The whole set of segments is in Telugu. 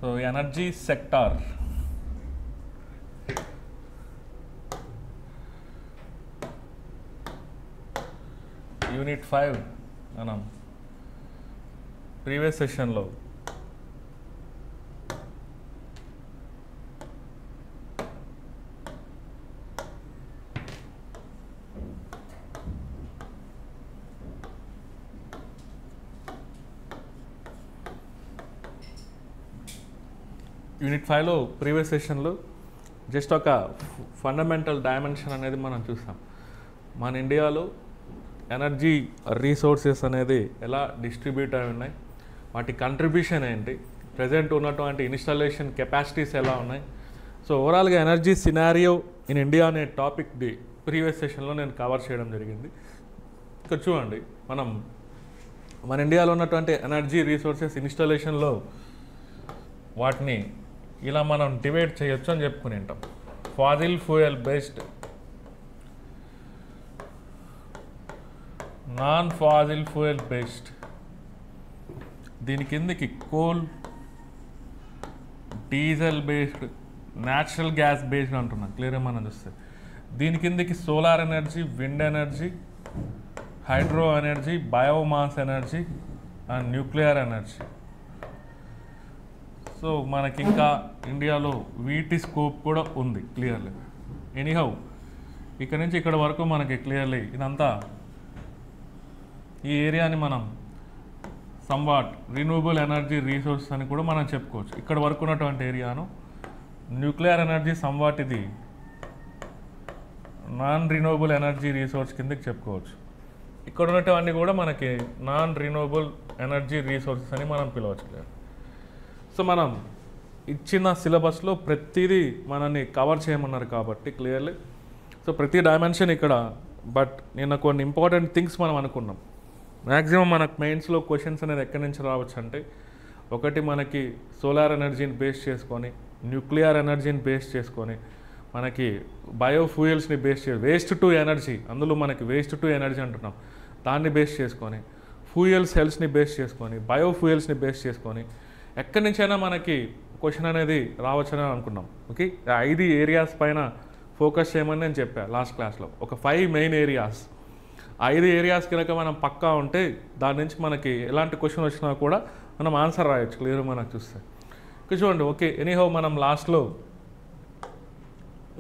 So energy sector. Unit 5 మనం ప్రీవియస్ సెషన్లో యూనిట్ 5లో ప్రీవియస్ సెషన్లో జస్ట్ ఒక ఫండమెంటల్ డైమెన్షన్ అనేది మనం చూసాం. మన ఇండియాలో ఎనర్జీ రీసోర్సెస్ అనేది ఎలా డిస్ట్రిబ్యూట్ అయి ఉన్నాయి, వాటి కంట్రిబ్యూషన్ ఏంటి, ప్రజెంట్ ఉన్నటువంటి ఇన్స్టాలేషన్ కెపాసిటీస్ ఎలా ఉన్నాయి. సో ఓవరాల్గా ఎనర్జీ సినారియో ఇన్ ఇండియా అనే టాపిక్ ది ప్రీవియస్ సెషన్లో నేను కవర్ చేయడం జరిగింది. ఇక్కడ చూడండి, మన ఇండియాలో ఉన్నటువంటి ఎనర్జీ రీసోర్సెస్ ఇన్స్టాలేషన్లో వాటిని ఇలా మనం డివైడ్ చేయొచ్చు అని చెప్పుకుని ఉంటాం. Faasil fuel based, non Faasil fuel based, దీని కిందకి coal, diesel based, natural gas based అంటున్నాం. క్లియర్గా మనం చూస్తే దీని కిందకి solar energy, wind energy, hydro energy, biomass energy and nuclear energy. So మనకి ఇంకా ఇండియాలో వీటి స్కోప్ కూడా ఉంది క్లియర్లీ. ఎనీహౌ ఇక్కడ నుంచి ఇక్కడ వరకు మనకి క్లియర్లీ ఇదంతా ఈ ఏరియాని మనం సమ్వాట్ రిన్యూవబుల్ ఎనర్జీ రీసోర్స్ అని కూడా మనం చెప్పుకోవచ్చు. ఇక్కడ వరకు ఉన్నటువంటి ఏరియాను న్యూక్లియర్ ఎనర్జీ సమ్వాట్ ఇది నాన్ రిన్యూవబుల్ ఎనర్జీ రీసోర్స్ కిందకి చెప్పుకోవచ్చు. ఇక్కడ ఉన్నటువంటి కూడా మనకి నాన్ రిన్యూవబుల్ ఎనర్జీ రీసోర్సెస్ అని మనం పిలవచ్చు. సో మనం ఇచ్చిన సిలబస్లో ప్రతిదీ మనల్ని కవర్ చేయమన్నారు కాబట్టి క్లియర్లీ సో ప్రతి డైమెన్షన్ ఇక్కడ. బట్ నిన్న కొన్ని ఇంపార్టెంట్ థింగ్స్ మనం అనుకున్నాం. మ్యాక్సిమం మనకు మెయిన్స్లో క్వశ్చన్స్ అనేది ఎక్కడి నుంచి రావచ్చు అంటే, ఒకటి మనకి సోలార్ ఎనర్జీని బేస్ చేసుకొని, న్యూక్లియర్ ఎనర్జీని బేస్ చేసుకొని, మనకి బయోఫ్యూయల్స్ని బేస్ చేసి, వేస్ట్ టు ఎనర్జీ, అందులో మనకి వేస్ట్ టు ఎనర్జీ అంటున్నాం, దాన్ని బేస్ చేసుకొని, ఫ్యూయల్ సెల్స్ని బేస్ చేసుకొని, బయోఫ్యూయల్స్ని బేస్ చేసుకొని ఎక్కడి నుంచైనా మనకి క్వశ్చన్ అనేది రావచ్చని అనుకున్నాం. ఓకే, 5 ఏరియాస్ పైన ఫోకస్ చేయమని నేను చెప్పాను లాస్ట్ క్లాస్లో. ఒక 5 మెయిన్ ఏరియాస్, 5 ఏరియాస్ కనుక మనం పక్కా ఉంటే దాని నుంచి మనకి ఎలాంటి క్వశ్చన్ వచ్చినా కూడా మనం ఆన్సర్ రాయొచ్చు క్లియర్ మనకు చూస్తే. ఇక్కడ చూడండి. ఓకే, ఎనీహౌ మనం లాస్ట్లో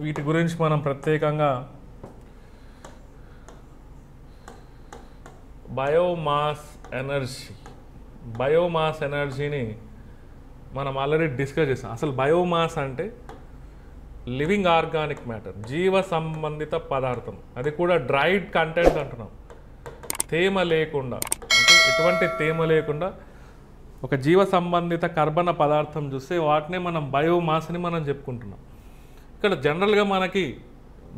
వీటి గురించి మనం ప్రత్యేకంగా బయోమాస్ ఎనర్జీని మనం ఆల్రెడీ డిస్కస్ చేసాం. అసలు బయోమాస్ అంటే లివింగ్ ఆర్గానిక్ మ్యాటర్, జీవ సంబంధిత పదార్థం, అది కూడా డ్రైడ్ కంటెంట్ అంటున్నాం, తేమ లేకుండా, అంటే ఎటువంటి తేమ లేకుండా ఒక జీవ సంబంధిత కర్బన పదార్థం చూస్తే వాటినే మనం బయోమాస్ అని మనం చెప్పుకుంటున్నాం. ఇక్కడ జనరల్గా మనకి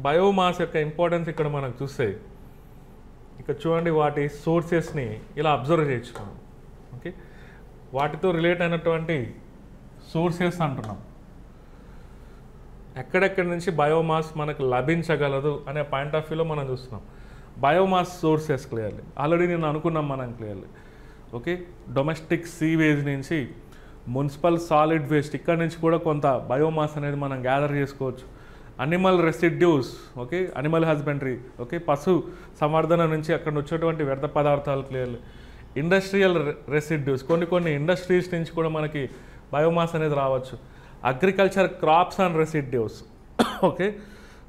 బయోమాస్ యొక్క ఇంపార్టెన్స్ ఇక్కడ మనకు చూస్తే, ఇక్కడ చూడండి వాటి సోర్సెస్ని ఇలా అబ్జర్వ్ చేయొచ్చు మనం. ఓకే, వాటితో రిలేట్ అయినటువంటి సోర్సెస్ అంటున్నాం. ఎక్కడెక్కడి నుంచి బయోమాస్ మనకు లభించగలదు అనే పాయింట్ ఆఫ్ వ్యూలో మనం చూస్తున్నాం. బయోమాస్ సోర్సెస్ క్లియర్లీ ఆల్రెడీ నేను అనుకున్నాం మనం క్లియర్లీ. ఓకే, డొమెస్టిక్ సీవేజ్ నుంచి మున్సిపల్ సాలిడ్ వేస్ట్, ఇక్కడ నుంచి కూడా కొంత బయోమాస్ అనేది మనం గ్యాదర్ చేసుకోవచ్చు. Animal residues, okay, animal husbandry, okay, పశు సంవర్ధన నుంచి అక్కడ వచ్చేటువంటి వ్యర్థ పదార్థాలు క్లియర్లీ. ఇండస్ట్రియల్ రెసిడ్యూస్, కొన్ని ఇండస్ట్రీస్ నుంచి కూడా మనకి బయోమాస్ అనేది రావచ్చు. Agriculture crops and residues, okay,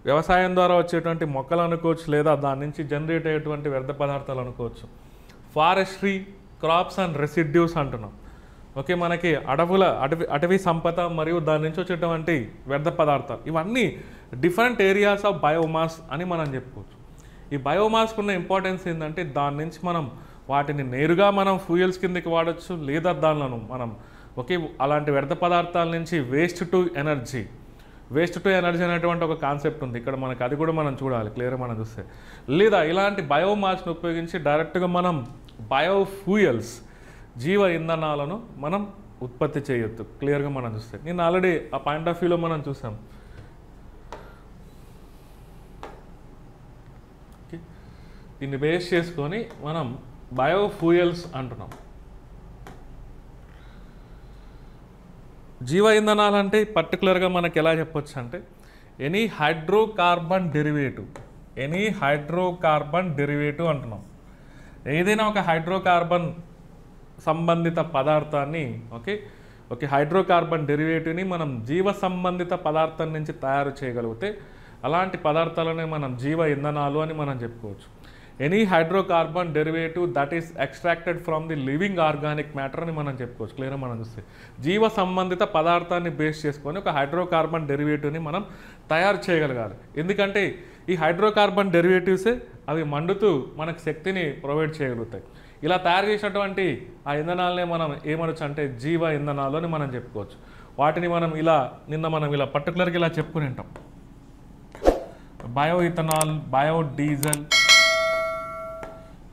వ్యవసాయం ద్వారా వచ్చేటువంటి మొక్కలు అనుకోవచ్చు, లేదా దాని నుంచి జనరేట్ అయ్యేటువంటి వ్యర్థ పదార్థాలు అనుకోవచ్చు. ఫారెస్ట్రీ క్రాప్స్ అండ్ రెసిడ్యూస్ అంటున్నాం. ఓకే, మనకి అటవీ సంపద మరియు దాని నుంచి వచ్చేటువంటి వ్యర్థ పదార్థాలు, ఇవన్నీ డిఫరెంట్ ఏరియాస్ ఆఫ్ బయోమాస్ అని మనం చెప్పుకోవచ్చు. ఈ బయోమాస్కు ఉన్న ఇంపార్టెన్స్ ఏంటంటే, దాని నుంచి మనం వాటిని నేరుగా మనం ఫ్యూయల్స్ కిందకి వాడచ్చు, లేదా దానిలను మనం ఓకే అలాంటి వ్యర్థ పదార్థాల నుంచి వేస్ట్ టు ఎనర్జీ అనేటువంటి ఒక కాన్సెప్ట్ ఉంది ఇక్కడ మనకి, అది కూడా మనం చూడాలి క్లియర్గా మనం చూస్తే. లేదా ఇలాంటి బయోమాస్ని ఉపయోగించి డైరెక్ట్గా మనం బయోఫ్యూయల్స్, జీవ ఇంధనాలను మనం ఉత్పత్తి చేయొచ్చు క్లియర్గా మనం చూస్తే. నేను ఆల్రెడీ ఆ పాయింట్ ఆఫ్ వ్యూలో మనం చూసాం. దీన్ని బేస్ చేసుకొని మనం బయోఫ్యూయల్స్ అంటున్నాం. జీవ ఇంధనాలు అంటే పర్టికులర్గా మనకి ఎలా చెప్పొచ్చు అంటే ఎనీ హైడ్రోకార్బన్ డెరివేటివ్ అంటున్నాం. ఏదైనా ఒక హైడ్రోకార్బన్ సంబంధిత పదార్థాన్ని ఓకే హైడ్రోకార్బన్ డెరివేటివ్ని మనం జీవ సంబంధిత పదార్థం నుంచి తయారు చేయగలిగితే అలాంటి పదార్థాలనే మనం జీవ ఇంధనాలు అని మనం చెప్పుకోవచ్చు. Any hydrocarbon derivative that is extracted from the living organic matter అని మనం చెప్పుకోవచ్చు. క్లియర్గా మనం చూస్తే జీవ సంబంధిత పదార్థాన్ని బేస్ చేసుకొని ఒక హైడ్రోకార్బన్ డెరివేటివ్ని మనం తయారు చేయగలగాలి. ఎందుకంటే ఈ హైడ్రోకార్బన్ డెరివేటివ్సే అవి మండుతూ మనకు శక్తిని ప్రొవైడ్ చేయగలుగుతాయి. ఇలా తయారు చేసినటువంటి ఆ ఇంధనాలనే మనం ఏమనొచ్చు అంటే జీవ ఇంధనాలు అని మనం చెప్పుకోవచ్చు. వాటిని మనం ఇలా పర్టికులర్గా ఇలా చెప్పుకుని ఉంటాం. Bio ethanol, biodiesel,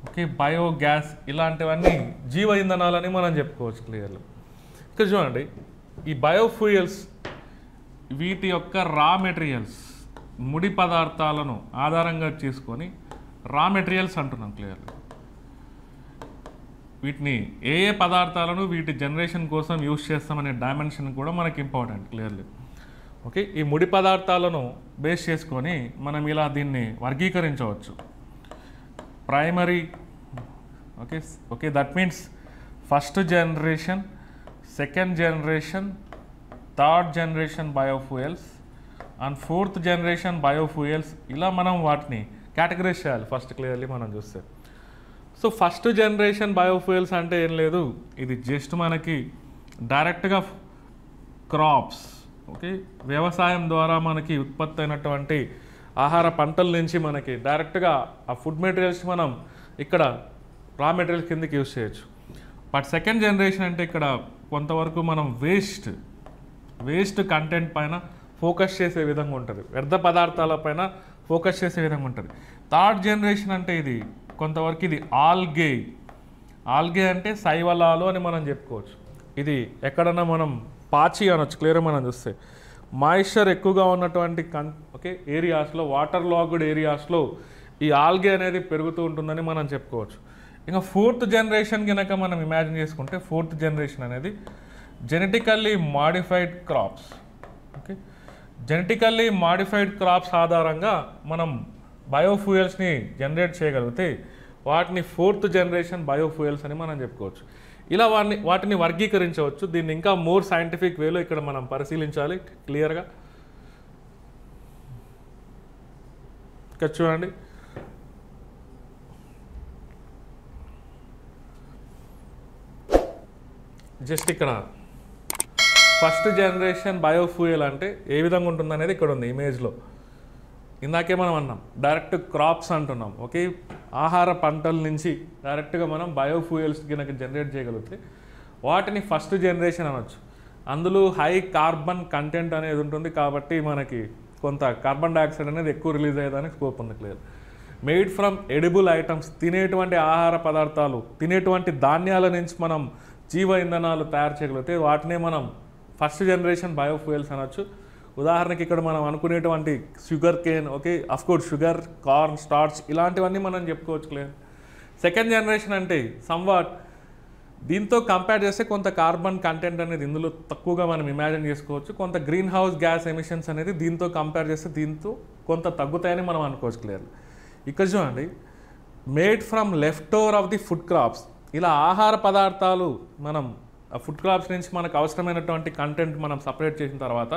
okay biogas, ఇలాంటివన్నీ జీవ ఇంధనాలని మనం చెప్పుకోవచ్చు క్లియర్గా. ఇక్కడ చూడండి, ఈ బయోఫ్యూయల్స్ వీటి యొక్క రా మెటీరియల్స్ ముడి పదార్థాలను ఆధారంగా చేసుకొని రా మెటీరియల్స్ అంటున్నాం క్లియర్గా. వీటిని ఏ పదార్థాలను వీటి జనరేషన్ కోసం యూజ్ చేస్తామనే డైమెన్షన్ కూడా మనకి ఇంపార్టెంట్ క్లియర్లీ. ఓకే ఈ ముడి పదార్థాలను బేస్ చేసుకొని మనం ఇలా దీన్ని వర్గీకరించవచ్చు. Primary okay that means first generation, second generation, third generation biofuels and fourth generation biofuels, ఇలా మనం వాటిని కేటగరైజ్ చేయాలి ఫస్ట్ క్లియర్లీ మనం చూస్తే. సో ఫస్ట్ జనరేషన్ బయోఫ్యూయల్స్ అంటే ఏం లేదు, ఇది జస్ట్ మనకి డైరెక్ట్గా క్రాప్స్, ఓకే వ్యవసాయం ద్వారా మనకి ఉత్పత్తి అయినటువంటి ఆహార పంటల నుంచి మనకి డైరెక్ట్గా ఆ ఫుడ్ మెటీరియల్స్ మనం ఇక్కడ రా మెటీరియల్ కిందకి యూజ్ చేయొచ్చు. బట్ సెకండ్ జనరేషన్ అంటే ఇక్కడ కొంతవరకు మనం వేస్ట్ కంటెంట్ పైన ఫోకస్ చేసే విధంగా ఉంటుంది, వ్యర్థ పదార్థాల పైన ఫోకస్ చేసే విధంగా ఉంటుంది. థర్డ్ జనరేషన్ అంటే ఇది కొంతవరకు ఇది ఆల్గే అంటే శైవలాలు అని మనం చెప్పుకోవచ్చు. ఇది ఎక్కడన్నా మనం పాచి అనొచ్చు క్లియర్గా మనం చూస్తే. మాయిశ్చర్ ఎక్కువగా ఉన్నటువంటి ఏరియాస్లో, వాటర్ లాగ్డ్ ఏరియాస్లో ఈ ఆల్గే అనేది పెరుగుతూ ఉంటుందని మనం చెప్పుకోవచ్చు. ఇంకా ఫోర్త్ జనరేషన్ కనుక మనం ఇమాజిన్ చేసుకుంటే ఫోర్త్ జనరేషన్ అనేది genetically modified crops. Okay genetically modified crops ఆధారంగా మనం బయోఫ్యూయల్స్ని జనరేట్ చేయగలిగితే వాటిని ఫోర్త్ జనరేషన్ బయోఫ్యూయల్స్ అని మనం చెప్పుకోవచ్చు. ఇలా వాటిని వర్గీకరించవచ్చు. దీన్ని ఇంకా మోర్ సైంటిఫిక్ వేలో ఇక్కడ మనం పరిశీలించాలి క్లియర్గా. ఇక్కడ చూడండి, జస్ట్ ఇక్కడ ఫస్ట్ జనరేషన్ బయోఫ్యూయల్ అంటే ఏ విధంగా ఉంటుంది అనేది ఇక్కడ ఉంది ఇమేజ్లో. ఇందాకే మనం అన్నాం డైరెక్ట్ క్రాప్స్ అంటున్నాం. ఓకే ఆహార పంటల నుంచి డైరెక్ట్గా మనం బయోఫ్యూయల్స్ కనుక జనరేట్ చేయగలిగితే వాటిని ఫస్ట్ జనరేషన్ అనొచ్చు. అందులో హై కార్బన్ కంటెంట్ అనేది ఉంటుంది కాబట్టి మనకి కొంత కార్బన్ డైఆక్సైడ్ అనేది ఎక్కువ రిలీజ్ అయ్యేదానికి స్కోప్ ఉంది clear. Made from edible items, తినేటువంటి ఆహార పదార్థాలు, తినేటువంటి ధాన్యాల నుంచి మనం జీవ ఇంధనాలు తయారు చేయగలిగితే వాటినే మనం ఫస్ట్ జనరేషన్ బయోఫ్యూయల్స్ అనొచ్చు. ఉదాహరణకి ఇక్కడ మనం అనుకునేటువంటి sugar cane, okay of course sugar, corn, starch ఇలాంటివన్నీ మనం చెప్పుకోవచ్చు క్లియర్. సెకండ్ జనరేషన్ అంటే సమ్వాట్ దీంతో కంపేర్ చేస్తే కొంత కార్బన్ కంటెంట్ అనేది ఇందులో తక్కువగా మనం ఇమాజిన్ చేసుకోవచ్చు. కొంత గ్రీన్ హౌస్ గ్యాస్ ఎమిషన్స్ అనేది దీంతో కంపేర్ చేస్తే దీంతో కొంత తగ్గుతాయని మనం అనుకోవచ్చు క్లియర్. ఇక్కడ చూడండి, made from left over of the food crops, ఇలా ఆహార పదార్థాలు మనం ఆ ఫుడ్ క్రాప్స్ నుంచి మనకు అవసరమైనటువంటి కంటెంట్ మనం సపరేట్ చేసిన తర్వాత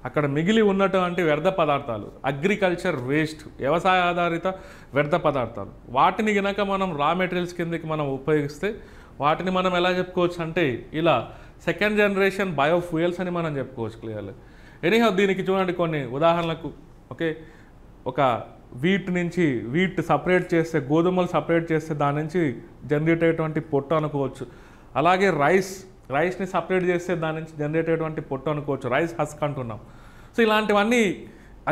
అక్కడ మిగిలి ఉన్నటువంటి వ్యర్థ పదార్థాలు, అగ్రికల్చర్ వేస్ట్, వ్యవసాయ ఆధారిత వ్యర్థ పదార్థాలు, వాటిని కనుక మనం రా మెటీరియల్స్ కిందకి మనం ఉపయోగిస్తే వాటిని మనం ఎలా చెప్పుకోవచ్చు అంటే ఇలా సెకండ్ జనరేషన్ బయోఫ్యూయల్స్ అని మనం చెప్పుకోవచ్చు క్లియర్లీ. ఎనీహౌ దీనికి చూడండి కొన్ని ఉదాహరణలకు, ఓకే ఒక వీట్ సపరేట్ చేస్తే, గోధుమలు సపరేట్ చేస్తే దాని నుంచి జనరేట్ అయ్యేటువంటి పొట్టు అనుకోవచ్చు. అలాగే రైస్ని సపరేట్ చేస్తే దాని నుంచి జనరేట్ అయ్యేటువంటి పొట్టు అనుకోవచ్చు, రైస్ హస్క్ అంటున్నాం. సో ఇలాంటివన్నీ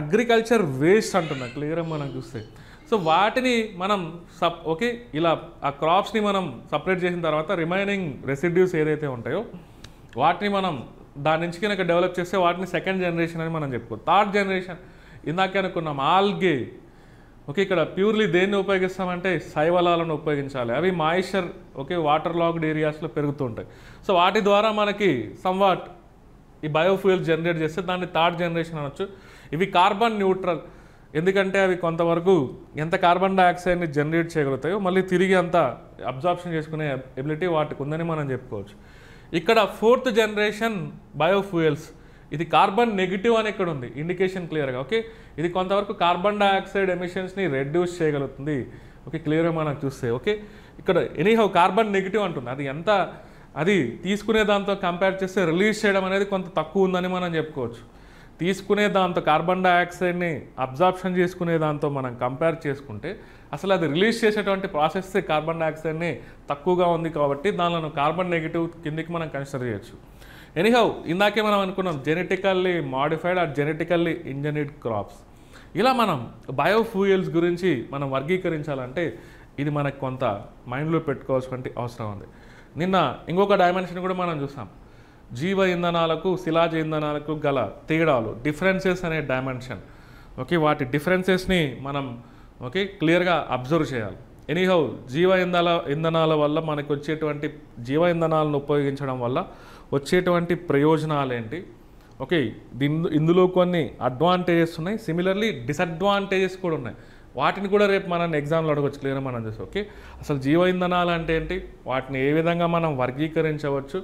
అగ్రికల్చర్ వేస్ట్ అంటున్నాం క్లియర్గా మనం చూస్తే. సో వాటిని మనం ఓకే ఇలా ఆ క్రాప్స్ని మనం సపరేట్ చేసిన తర్వాత రిమైనింగ్ రెసిడ్యూస్ ఏదైతే ఉంటాయో వాటిని మనం దాని నుంచి కనుక డెవలప్ చేస్తే వాటిని సెకండ్ జనరేషన్ అని మనం చెప్పుకోవచ్చు. థర్డ్ జనరేషన్ ఇందాకే అనుకున్నాం ఆల్గే. ఓకే ఇక్కడ ప్యూర్లీ దేన్ని ఉపయోగిస్తామంటే శైవలాలను ఉపయోగించాలి. అవి మాయిశ్చర్, ఓకే వాటర్ లాగ్డ్ ఏరియాస్లో పెరుగుతూ ఉంటాయి. సో వాటి ద్వారా మనకి సమ్వాట్ ఈ బయోఫ్యూయల్ జనరేట్ చేస్తే దాన్ని థర్డ్ జనరేషన్ అనొచ్చు. ఇవి కార్బన్ న్యూట్రల్, ఎందుకంటే అవి కొంతవరకు ఎంత కార్బన్ డైఆక్సైడ్ని జనరేట్ చేయగలుగుతాయో మళ్ళీ తిరిగి అంత అబ్జార్ప్షన్ చేసుకునే ఎబిలిటీ వాటికి ఉందని మనం చెప్పుకోవచ్చు. ఇక్కడ ఫోర్త్ జనరేషన్ బయోఫ్యూయల్స్, ఇది కార్బన్ నెగిటివ్ అని ఇక్కడ ఉంది, ఇండికేషన్ క్లియర్గా. ఓకే, ఇది కొంతవరకు కార్బన్ డైఆక్సైడ్ ఎమిషన్స్ని రెడ్యూస్ చేయగలుగుతుంది. ఓకే, క్లియర్గా మనకు చూస్తే. ఓకే, ఇక్కడ ఎనీహౌ కార్బన్ నెగిటివ్ అంటుంది, అది ఎంత అది తీసుకునే దాంతో కంపేర్ చేస్తే రిలీజ్ చేయడం అనేది కొంత తక్కువ ఉందని మనం చెప్పుకోవచ్చు. తీసుకునే దాంతో కార్బన్ డైఆక్సైడ్ని అబ్జార్ప్షన్ చేసుకునే దాంతో మనం కంపేర్ చేసుకుంటే అసలు అది రిలీజ్ చేసేటువంటి ప్రాసెస్ కార్బన్ డైఆక్సైడ్ని తక్కువగా ఉంది కాబట్టి దానిలో కార్బన్ నెగిటివ్ కిందికి మనం కన్సిడర్ చేయొచ్చు. ఎనీహౌ ఇందాకే మనం అనుకున్నాం genetically modified or genetically engineered crops. ఇలా మనం బయోఫ్యూయల్స్ గురించి మనం వర్గీకరించాలంటే ఇది మనకు కొంత మైండ్లో పెట్టుకోవాల్సిన అవసరం ఉంది. నిన్న ఇంకొక డైమెన్షన్ కూడా మనం చూసాం, జీవ ఇంధనాలకు శిలాజ ఇంధనాలకు గల తేడాలు, డిఫరెన్సెస్ అనే డైమెన్షన్. ఓకే, వాటి డిఫరెన్సెస్ని మనం ఓకే క్లియర్గా అబ్జర్వ్ చేయాలి. ఎనీహౌ జీవ ఇంధనాల వల్ల మనకు వచ్చేటువంటి జీవ ఇంధనాలను ఉపయోగించడం వల్ల వచ్చేటువంటి ప్రయోజనాలు ఏంటి? ఓకే, ఇందులో కొన్ని అడ్వాంటేజెస్ ఉన్నాయి, సిమిలర్లీ డిసడ్వాంటేజెస్ కూడా ఉన్నాయి. వాటిని కూడా రేపు మనం ఎగ్జామ్లో అడగవచ్చు, క్లియర్గా మనం చూసి. ఓకే, అసలు జీవ ఇంధనాలు అంటే ఏంటి, వాటిని ఏ విధంగా మనం వర్గీకరించవచ్చు,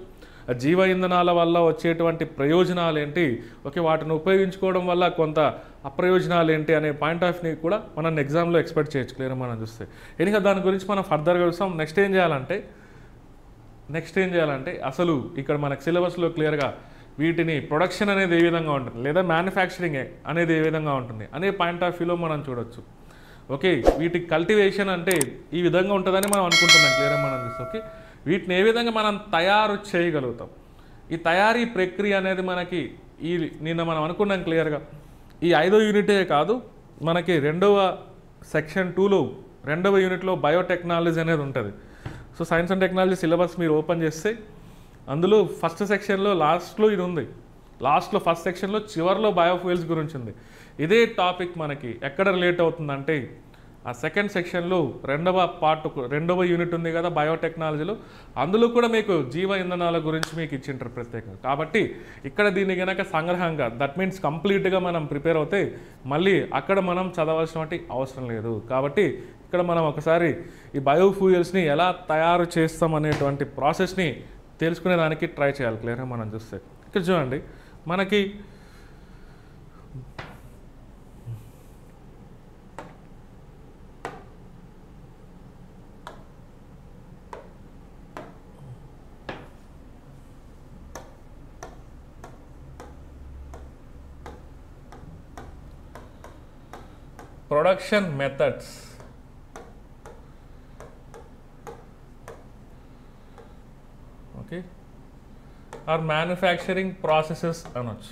జీవ ఇంధనాల వల్ల వచ్చేటువంటి ప్రయోజనాలు ఏంటి, ఓకే వాటిని ఉపయోగించుకోవడం వల్ల కొంత అప్రయోజనాలు ఏంటి అనే పాయింట్ ఆఫ్ వ్యూ కూడా మనం ఎగ్జామ్లో ఎక్స్పెక్ట్ చేయొచ్చు, క్లియర్గా మనం చూస్తే. ఇంకా దాని గురించి మనం ఫర్దర్గా చూస్తాం. నెక్స్ట్ ఏం చేయాలంటే అసలు ఇక్కడ మనకు సిలబస్లో క్లియర్గా వీటిని ప్రొడక్షన్ అనేది ఏ విధంగా ఉంటుంది, లేదా మ్యానుఫ్యాక్చరింగ్ అనేది ఏ విధంగా ఉంటుంది అనే పాయింట్ ఆఫ్ వ్యూలో మనం చూడొచ్చు. ఓకే, వీటి కల్టివేషన్ అంటే ఈ విధంగా ఉంటుందని మనం అనుకుంటున్నాం, క్లియర్గా మనం చూస్తే. ఓకే, వీటిని ఏ విధంగా మనం తయారు చేయగలుగుతాం, ఈ తయారీ ప్రక్రియ అనేది మనకి నిన్న మనం అనుకున్నాం క్లియర్గా. ఈ 5వ యూనిటే కాదు, మనకి సెక్షన్ 2లో 2వ యూనిట్లో బయోటెక్నాలజీ అనేది ఉంటుంది. So science and technology syllabus మీరు ఓపెన్ చేస్తే అందులో ఫస్ట్ సెక్షన్లో లాస్ట్లో ఇది ఉంది, లాస్ట్లో ఫస్ట్ సెక్షన్లో చివరిలో బయోఫ్యూయల్స్ గురించి ఉంది. ఇదే టాపిక్ మనకి ఎక్కడ రిలేట్ అవుతుందంటే ఆ సెకండ్ సెక్షన్లో 2వ యూనిట్ ఉంది కదా బయోటెక్నాలజీలో, అందులో కూడా మీకు జీవ ఇంధనాల గురించి మీకు ఇచ్చింటారు ప్రత్యేకంగా. కాబట్టి ఇక్కడ దీన్ని కనుక సంగ్రహంగా, దట్ మీన్స్ కంప్లీట్గా మనం ప్రిపేర్ అవుతే మళ్ళీ అక్కడ మనం చదవాల్సిన అవసరం లేదు. కాబట్టి ఇక్కడ మనం ఒకసారి ఈ బయోఫ్యూయల్స్ని ఎలా తయారు చేస్తాం అనేటువంటి ప్రాసెస్ని తెలుసుకునేదానికి ట్రై చేయాలి, క్లియర్గా మనం చూస్తే. ఇక్కడ చూడండి, మనకి production methods, okay or manufacturing processes అనొచ్చు.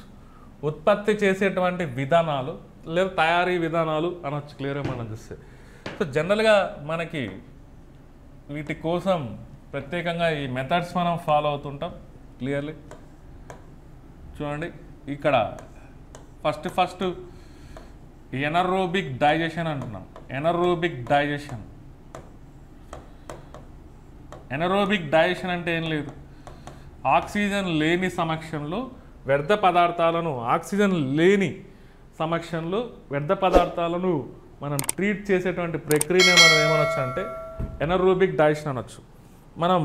ఉత్పత్తి చేసేటువంటి విధానాలు లేదా తయారీ విధానాలు అనొచ్చు, క్లియర్గా మనం చూస్తే. సో జనరల్గా మనకి వీటి కోసం ప్రత్యేకంగా ఈ మెథడ్స్ మనం ఫాలో అవుతుంటాం క్లియర్లీ. చూడండి, ఇక్కడ ఫస్ట్ ఎనరోబిక్ డైజెషన్ అంటున్నాం. ఎనరోబిక్ డైజెషన్ అంటే ఏం లేదు, ఆక్సిజన్ లేని సమక్షంలో వ్యర్థ పదార్థాలను, ఆక్సిజన్ లేని సమక్షంలో వ్యర్థ పదార్థాలను మనం ట్రీట్ చేసేటువంటి ప్రక్రియనే మనం ఏమనొచ్చు అంటే ఎనరోబిక్ డైజెషన్ అనొచ్చు. మనం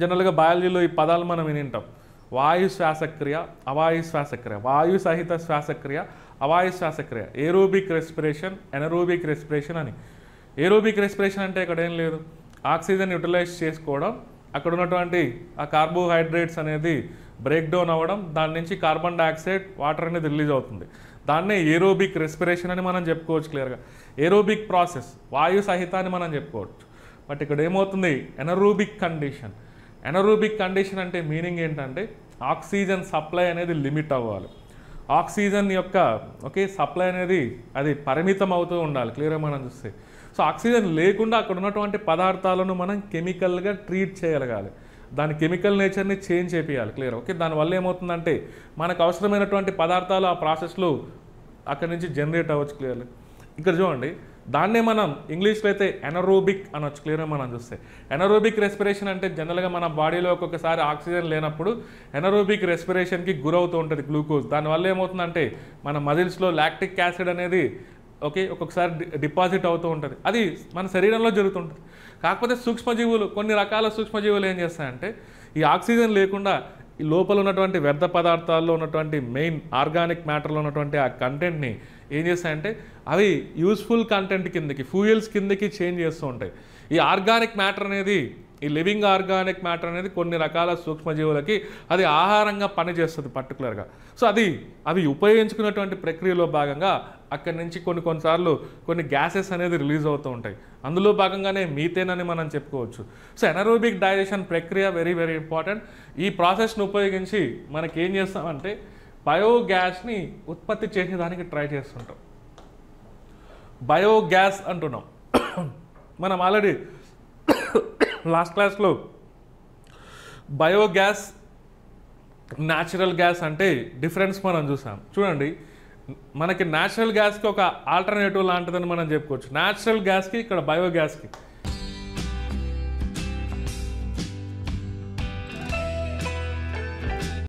జనరల్గా బయాలజీలో ఈ పదాలు మనం వినింటాం, వాయు శ్వాసక్రియ, అవాయు శ్వాసక్రియ, వాయు సహిత శ్వాసక్రియ, అవాయు శ్వాసక్రియ, ఏరోబిక్ రెస్పిరేషన్, ఎనరోబిక్ రెస్పిరేషన్ అని. ఏరోబిక్ రెస్పిరేషన్ అంటే ఇక్కడ ఏం లేదు, ఆక్సిజన్ యూటిలైజ్ చేసుకోవడం, అక్కడ ఉన్నటువంటి ఆ కార్బోహైడ్రేట్స్ అనేది బ్రేక్ డౌన్ అవ్వడం, దాని నుంచి కార్బన్ డైఆక్సైడ్, వాటర్ అనేది రిలీజ్ అవుతుంది. దాన్నే ఏరోబిక్ రెస్పిరేషన్ అని మనం చెప్పుకోవచ్చు క్లియర్గా. ఏరోబిక్ ప్రాసెస్ వాయు సహితాన్ని మనం చెప్పుకోవచ్చు. బట్ ఇక్కడ ఏమవుతుంది, ఎనరోబిక్ కండిషన్. ఎనరోబిక్ కండిషన్ అంటే మీనింగ్ ఏంటంటే ఆక్సిజన్ సప్లై అనేది లిమిట్ అవ్వాలి, ఆక్సిజన్ యొక్క ఓకే సప్లై అనేది అది పరిమితం అవుతూ ఉండాలి, క్లియర్గా మనం చూస్తే. సో ఆక్సిజన్ లేకుండా అక్కడ ఉన్నటువంటి పదార్థాలను మనం కెమికల్గా ట్రీట్ చేయగలగాలి, దాని కెమికల్ నేచర్ని చేంజ్ చేయాలి, క్లియర్. ఓకే, దానివల్ల ఏమవుతుందంటే మనకు అవసరమైనటువంటి పదార్థాలు ఆ ప్రాసెస్లో అక్కడి నుంచి జనరేట్ అవ్వచ్చు, క్లియర్లీ. ఇక్కడ చూడండి, దాన్నే మనం ఇంగ్లీష్లో అయితే ఎనరోబిక్ అనొచ్చు. క్లియర్గా మనం చూస్తే ఎనరోబిక్ రెస్పిరేషన్ అంటే జనరల్గా మన బాడీలో ఒక్కొక్కసారి ఆక్సిజన్ లేనప్పుడు ఎనరోబిక్ రెస్పిరేషన్కి గురవుతూ ఉంటుంది గ్లూకోజ్. దానివల్ల ఏమవుతుందంటే మన మజిల్స్లో లాక్టిక్ యాసిడ్ అనేది ఒక్కొక్కసారి డిపాజిట్ అవుతూ ఉంటుంది. అది మన శరీరంలో జరుగుతుంటుంది. కాకపోతే సూక్ష్మజీవులు, కొన్ని రకాల సూక్ష్మజీవులు ఏం చేస్తాయంటే ఈ ఆక్సిజన్ లేకుండా ఈ లోపల ఉన్నటువంటి వ్యర్థ పదార్థాల్లో ఉన్నటువంటి మెయిన్ ఆర్గానిక్ మ్యాటర్లో ఉన్నటువంటి ఆ కంటెంట్ని ఏం చేస్తాయంటే అవి యూస్ఫుల్ కంటెంట్ కిందకి, ఫ్యూయల్స్ కిందకి చేంజ్ చేస్తూ ఉంటాయి. ఈ ఆర్గానిక్ మ్యాటర్ అనేది, ఈ లివింగ్ ఆర్గానిక్ మ్యాటర్ అనేది కొన్ని రకాల సూక్ష్మజీవులకి అది ఆహారంగా పనిచేస్తుంది పర్టికులర్గా. సో అవి ఉపయోగించుకున్నటువంటి ప్రక్రియలో భాగంగా అక్కడి నుంచి కొన్నిసార్లు కొన్ని గ్యాసెస్ అనేది రిలీజ్ అవుతూ ఉంటాయి. అందులో భాగంగానే మీథేన్ అని మనం చెప్పుకోవచ్చు. సో ఎనరోబిక్ డైజెషన్ ప్రక్రియ వెరీ వెరీ ఇంపార్టెంట్. ఈ ప్రాసెస్ని ఉపయోగించి మనకి ఏం చేస్తామంటే బయోగ్యాస్ని ఉత్పత్తి చేసేదానికి ట్రై చేస్తుంటాం. బయోగ్యాస్ అంటున్నాం. మనం ఆల్రెడీ లాస్ట్ క్లాస్లో బయోగ్యాస్, న్యాచురల్ గ్యాస్ అంటే డిఫరెన్స్ మనం చూసాం. చూడండి, మనకి న్యాచురల్ గ్యాస్కి ఒక ఆల్టర్నేటివ్ లాంటిదని మనం చెప్పుకోవచ్చు. న్యాచురల్ గ్యాస్కి ఇక్కడ బయోగ్యాస్కి